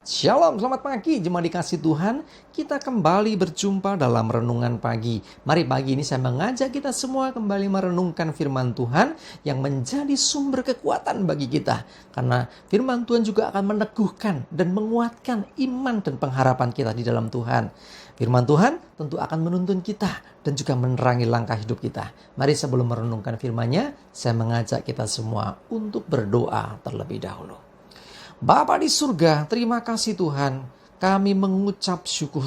Shalom, selamat pagi jemaat dikasih Tuhan. Kita kembali berjumpa dalam renungan pagi. Mari pagi ini saya mengajak kita semua kembali merenungkan firman Tuhan yang menjadi sumber kekuatan bagi kita. Karena firman Tuhan juga akan meneguhkan dan menguatkan iman dan pengharapan kita di dalam Tuhan. Firman Tuhan tentu akan menuntun kita dan juga menerangi langkah hidup kita. Mari sebelum merenungkan firman-Nya, saya mengajak kita semua untuk berdoa terlebih dahulu. Bapa di surga, terima kasih Tuhan. Kami mengucap syukur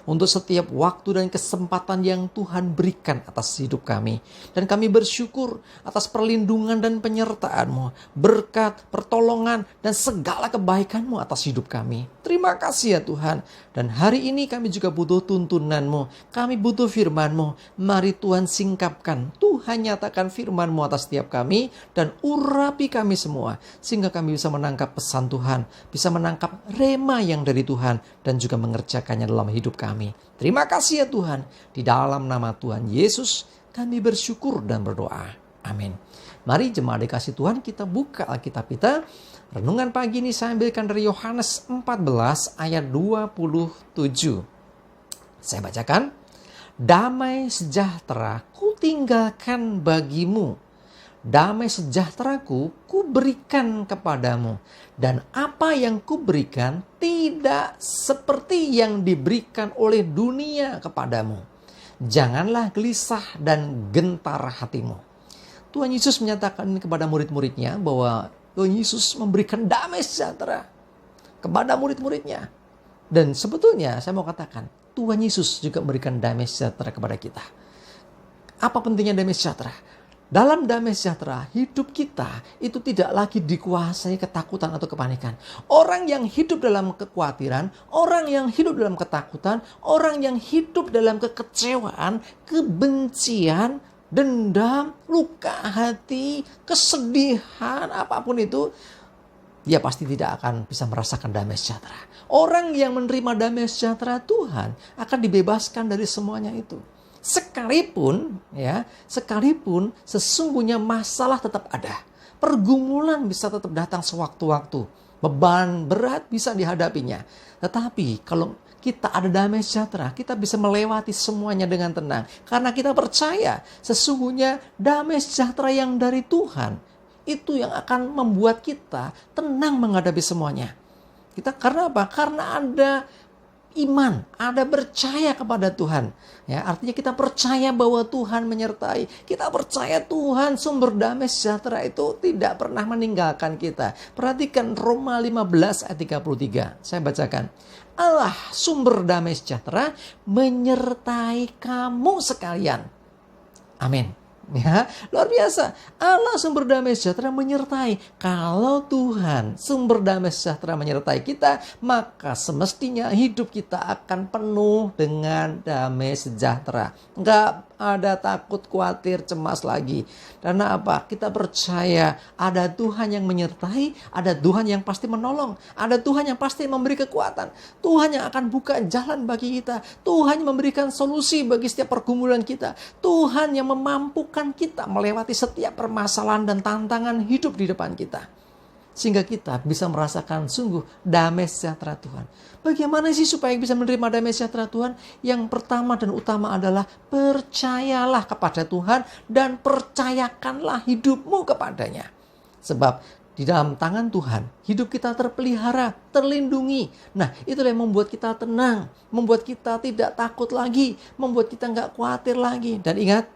untuk setiap waktu dan kesempatan yang Tuhan berikan atas hidup kami. Dan kami bersyukur atas perlindungan dan penyertaan-Mu, berkat, pertolongan, dan segala kebaikan-Mu atas hidup kami. Terima kasih ya Tuhan. Dan hari ini kami juga butuh tuntunan-Mu. Kami butuh firman-Mu. Mari Tuhan singkapkan. Tuhan nyatakan firman-Mu atas setiap kami dan urapi kami semua. Sehingga kami bisa menangkap pesan Tuhan. Bisa menangkap rema yang dari Tuhan. Dan juga mengerjakannya dalam hidup kami. Terima kasih ya Tuhan. Di dalam nama Tuhan Yesus kami bersyukur dan berdoa. Amin. Mari jemaat dikasih Tuhan, kita buka Alkitab kita. Renungan pagi ini saya ambilkan dari Yohanes 14 ayat 27. Saya bacakan. Damai sejahtera kutinggalkan bagimu. Damai sejahteraku kuberikan kepadamu. Dan apa yang kuberikan tidak seperti yang diberikan oleh dunia kepadamu. Janganlah gelisah dan gentar hatimu. Tuhan Yesus menyatakan ini kepada murid-muridnya bahwa Tuhan Yesus memberikan damai sejahtera kepada murid-muridnya. Dan sebetulnya saya mau katakan, Tuhan Yesus juga memberikan damai sejahtera kepada kita. Apa pentingnya damai sejahtera? Dalam damai sejahtera, hidup kita itu tidak lagi dikuasai ketakutan atau kepanikan. Orang yang hidup dalam kekhawatiran, orang yang hidup dalam ketakutan, orang yang hidup dalam kekecewaan, kebencian, dendam, luka hati, kesedihan, apapun itu, dia pasti tidak akan bisa merasakan damai sejahtera. Orang yang menerima damai sejahtera Tuhan akan dibebaskan dari semuanya itu. Sekalipun sesungguhnya masalah tetap ada. Pergumulan bisa tetap datang sewaktu-waktu. Beban berat bisa dihadapinya. Tetapi kalau kita ada damai sejahtera, kita bisa melewati semuanya dengan tenang. Karena kita percaya sesungguhnya damai sejahtera yang dari Tuhan itu yang akan membuat kita tenang menghadapi semuanya. Karena apa? Karena ada iman, ada percaya kepada Tuhan. Ya, artinya kita percaya bahwa Tuhan menyertai. Kita percaya Tuhan sumber damai sejahtera itu tidak pernah meninggalkan kita. Perhatikan Roma 15 ayat 33. Saya bacakan. Allah sumber damai sejahtera menyertai kamu sekalian. Amin. Ya, luar biasa. Allah sumber damai sejahtera menyertai. Kalau Tuhan sumber damai sejahtera menyertai kita, maka semestinya hidup kita akan penuh dengan damai sejahtera. Enggak ada takut, khawatir, cemas lagi. Karena apa? Kita percaya ada Tuhan yang menyertai, ada Tuhan yang pasti menolong, ada Tuhan yang pasti memberi kekuatan. Tuhan yang akan buka jalan bagi kita. Tuhan yang memberikan solusi bagi setiap pergumulan kita. Tuhan yang memampukan kita melewati setiap permasalahan dan tantangan hidup di depan kita. Sehingga kita bisa merasakan sungguh damai sejahtera Tuhan. Bagaimana sih supaya bisa menerima damai sejahtera Tuhan? Yang pertama dan utama adalah percayalah kepada Tuhan dan percayakanlah hidupmu kepadanya. Sebab di dalam tangan Tuhan, hidup kita terpelihara, terlindungi. Nah, itulah yang membuat kita tenang, membuat kita tidak takut lagi, membuat kita nggak khawatir lagi. Dan ingat,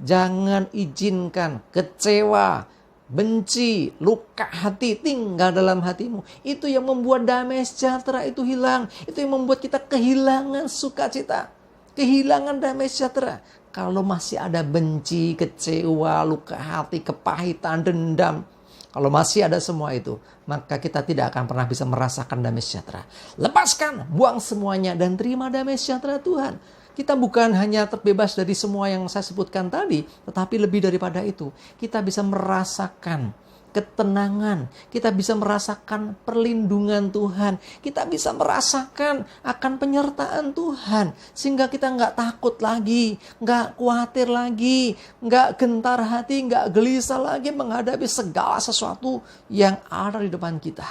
jangan izinkan kecewa, benci, luka hati tinggal dalam hatimu. Itu yang membuat damai sejahtera itu hilang. Itu yang membuat kita kehilangan sukacita, kehilangan damai sejahtera. Kalau masih ada benci, kecewa, luka hati, kepahitan, dendam, kalau masih ada semua itu, maka kita tidak akan pernah bisa merasakan damai sejahtera. Lepaskan, buang semuanya dan terima damai sejahtera Tuhan. Kita bukan hanya terbebas dari semua yang saya sebutkan tadi, tetapi lebih daripada itu. Kita bisa merasakan ketenangan, kita bisa merasakan perlindungan Tuhan, kita bisa merasakan akan penyertaan Tuhan. Sehingga kita nggak takut lagi, nggak khawatir lagi, nggak gentar hati, nggak gelisah lagi menghadapi segala sesuatu yang ada di depan kita.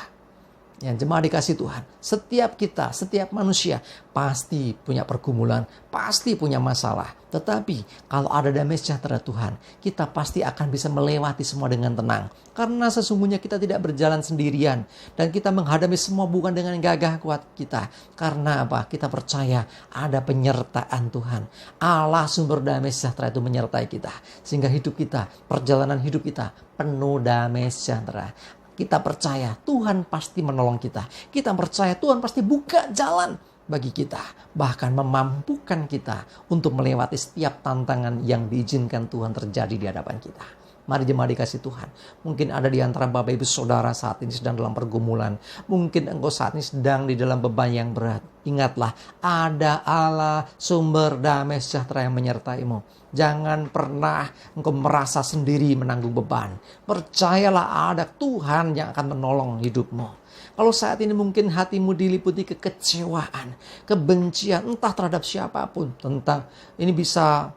Yang jemaat dikasih Tuhan, setiap kita, setiap manusia pasti punya pergumulan, pasti punya masalah. Tetapi kalau ada damai sejahtera Tuhan, kita pasti akan bisa melewati semua dengan tenang. Karena sesungguhnya kita tidak berjalan sendirian. Dan kita menghadapi semua bukan dengan gagah kuat kita. Karena apa? Kita percaya ada penyertaan Tuhan. Allah sumber damai sejahtera itu menyertai kita. Sehingga hidup kita, perjalanan hidup kita penuh damai sejahtera. Kita percaya Tuhan pasti menolong kita. Kita percaya Tuhan pasti buka jalan bagi kita. Bahkan memampukan kita untuk melewati setiap tantangan yang diizinkan Tuhan terjadi di hadapan kita. Mari jemaat dikasih Tuhan. Mungkin ada di antara Bapak Ibu Saudara saat ini sedang dalam pergumulan. Mungkin engkau saat ini sedang di dalam beban yang berat. Ingatlah, ada Allah sumber damai sejahtera yang menyertaimu. Jangan pernah engkau merasa sendiri menanggung beban. Percayalah ada Tuhan yang akan menolong hidupmu. Kalau saat ini mungkin hatimu diliputi kekecewaan, kebencian, entah terhadap siapapun. Tentang ini bisa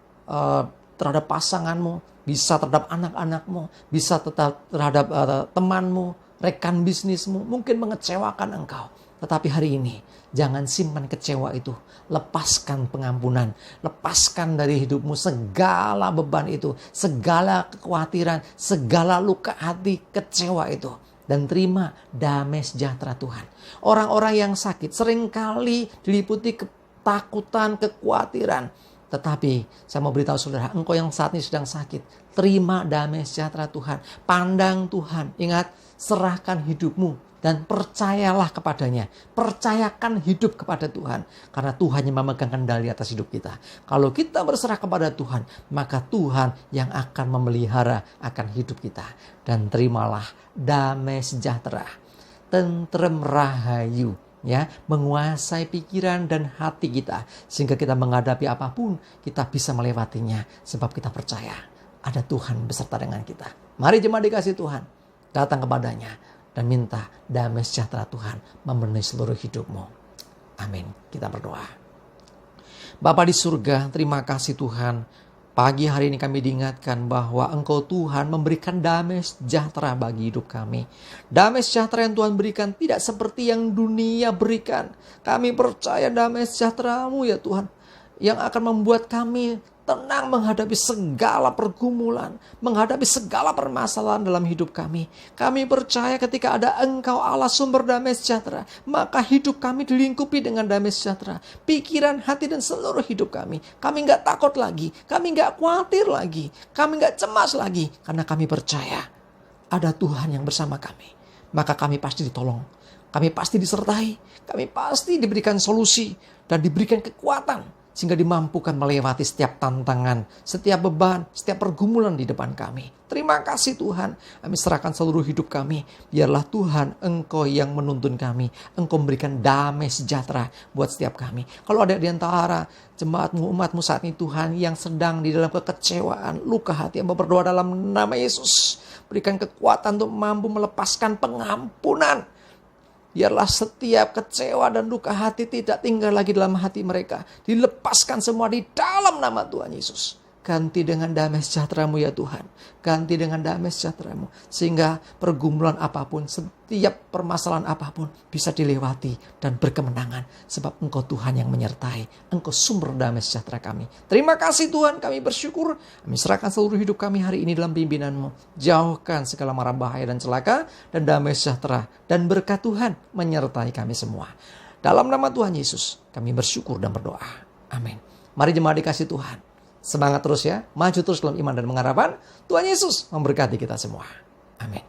terhadap pasanganmu, bisa terhadap anak-anakmu, bisa terhadap temanmu, rekan bisnismu, mungkin mengecewakan engkau. Tetapi hari ini, jangan simpan kecewa itu. Lepaskan pengampunan. Lepaskan dari hidupmu segala beban itu. Segala kekhawatiran, segala luka hati, kecewa itu. Dan terima damai sejahtera Tuhan. Orang-orang yang sakit seringkali diliputi ketakutan, kekhawatiran. Tetapi saya mau beritahu saudara, engkau yang saat ini sedang sakit, terima damai sejahtera Tuhan. Pandang Tuhan, ingat, serahkan hidupmu. Dan percayalah kepadanya. Percayakan hidup kepada Tuhan. Karena Tuhan yang memegang kendali atas hidup kita. Kalau kita berserah kepada Tuhan, maka Tuhan yang akan memelihara akan hidup kita. Dan terimalah damai sejahtera, tentrem rahayu, ya, menguasai pikiran dan hati kita. Sehingga kita menghadapi apapun, kita bisa melewatinya. Sebab kita percaya ada Tuhan beserta dengan kita. Mari jemaat dikasih Tuhan, datang kepadanya. Dan minta damai sejahtera Tuhan memenuhi seluruh hidupmu. Amin. Kita berdoa. Bapa di surga, terima kasih Tuhan. Pagi hari ini kami diingatkan bahwa Engkau Tuhan memberikan damai sejahtera bagi hidup kami. Damai sejahtera yang Tuhan berikan tidak seperti yang dunia berikan. Kami percaya damai sejahtera-Mu ya Tuhan, yang akan membuat kami tenang menghadapi segala pergumulan, menghadapi segala permasalahan dalam hidup kami. Kami percaya ketika ada Engkau Allah sumber damai sejahtera, maka hidup kami dilingkupi dengan damai sejahtera. Pikiran, hati, dan seluruh hidup kami. Kami gak takut lagi, kami gak khawatir lagi, kami gak cemas lagi. Karena kami percaya ada Tuhan yang bersama kami. Maka kami pasti ditolong, kami pasti disertai, kami pasti diberikan solusi dan diberikan kekuatan. Sehingga dimampukan melewati setiap tantangan, setiap beban, setiap pergumulan di depan kami. Terima kasih Tuhan. Kami serahkan seluruh hidup kami. Biarlah Tuhan Engkau yang menuntun kami. Engkau memberikan damai sejahtera buat setiap kami. Kalau ada di antara jemaatmu, umatmu saat ini Tuhan yang sedang di dalam kekecewaan, luka hati, yang berdoa dalam nama Yesus. Berikan kekuatan untuk mampu melepaskan pengampunan. Biarlah setiap kecewa dan luka hati tidak tinggal lagi dalam hati mereka. Dilepaskan semua di dalam nama Tuhan Yesus. Ganti dengan damai sejahtera-Mu ya Tuhan. Ganti dengan damai sejahtera-Mu. Sehingga pergumulan apapun, setiap permasalahan apapun bisa dilewati dan berkemenangan. Sebab Engkau Tuhan yang menyertai. Engkau sumber damai sejahtera kami. Terima kasih Tuhan, kami bersyukur. Kami serahkan seluruh hidup kami hari ini dalam pimpinan-Mu. Jauhkan segala mara bahaya dan celaka. Dan damai sejahtera dan berkat Tuhan menyertai kami semua. Dalam nama Tuhan Yesus, kami bersyukur dan berdoa. Amin. Mari jemaat dikasih Tuhan. Semangat terus ya, maju terus dalam iman dan pengharapan. Tuhan Yesus memberkati kita semua. Amin.